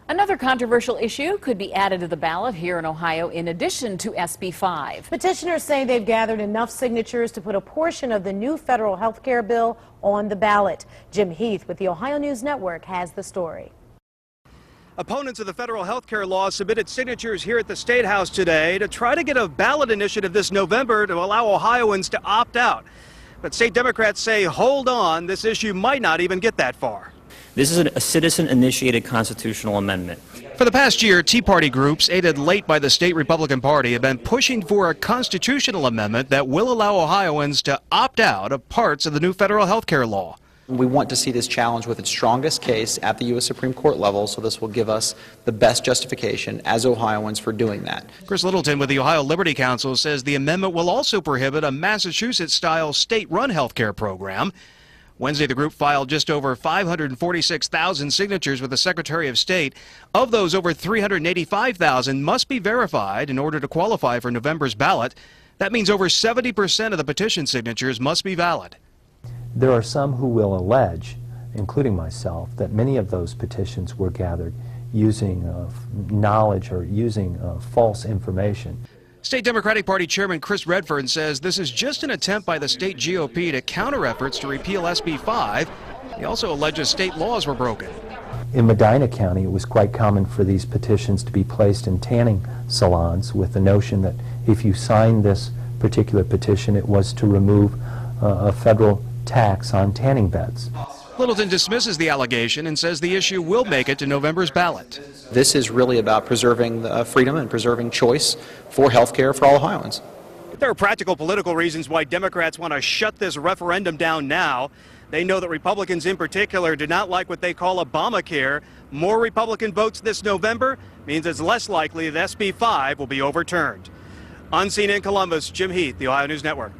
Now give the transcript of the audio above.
Another controversial issue could be added to the ballot here in Ohio in addition to SB 5. Petitioners say they've gathered enough signatures to put a portion of the new federal health care bill on the ballot. Jim Heath with the Ohio News Network has the story. Opponents of the federal health care law submitted signatures here at the Statehouse today to try to get a ballot initiative this November to allow Ohioans to opt out. But state Democrats say, hold on, this issue might not even get that far. This is a citizen-initiated constitutional amendment. For the past year, Tea Party groups, aided late by the state Republican Party, have been pushing for a constitutional amendment that will allow Ohioans to opt out of parts of the new federal health care law. We want to see this challenge with its strongest case at the U.S. Supreme Court level, so this will give us the best justification as Ohioans for doing that. Chris Littleton with the Ohio Liberty Council says the amendment will also prohibit a Massachusetts-style state-run health care program. Wednesday, the group filed just over 546,000 signatures with the Secretary of State. Of those, over 385,000 must be verified in order to qualify for November's ballot. That means over 70% of the petition signatures must be valid. There are some who will allege, including myself, that many of those petitions were gathered using knowledge or using false information. State Democratic Party Chairman Chris Redfern says this is just an attempt by the state GOP to counter efforts to repeal SB 5. He also alleges state laws were broken. In Medina County, it was quite common for these petitions to be placed in tanning salons with the notion that if you signed this particular petition, it was to remove a federal tax on tanning beds. Littleton dismisses the allegation and says the issue will make it to November's ballot. This is really about preserving the freedom and preserving choice for health care for all Ohioans. There are practical political reasons why Democrats want to shut this referendum down now. They know that Republicans in particular do not like what they call Obamacare. More Republican votes this November means it's less likely that SB 5 will be overturned. Unseen in Columbus, Jim Heath, the Ohio News Network.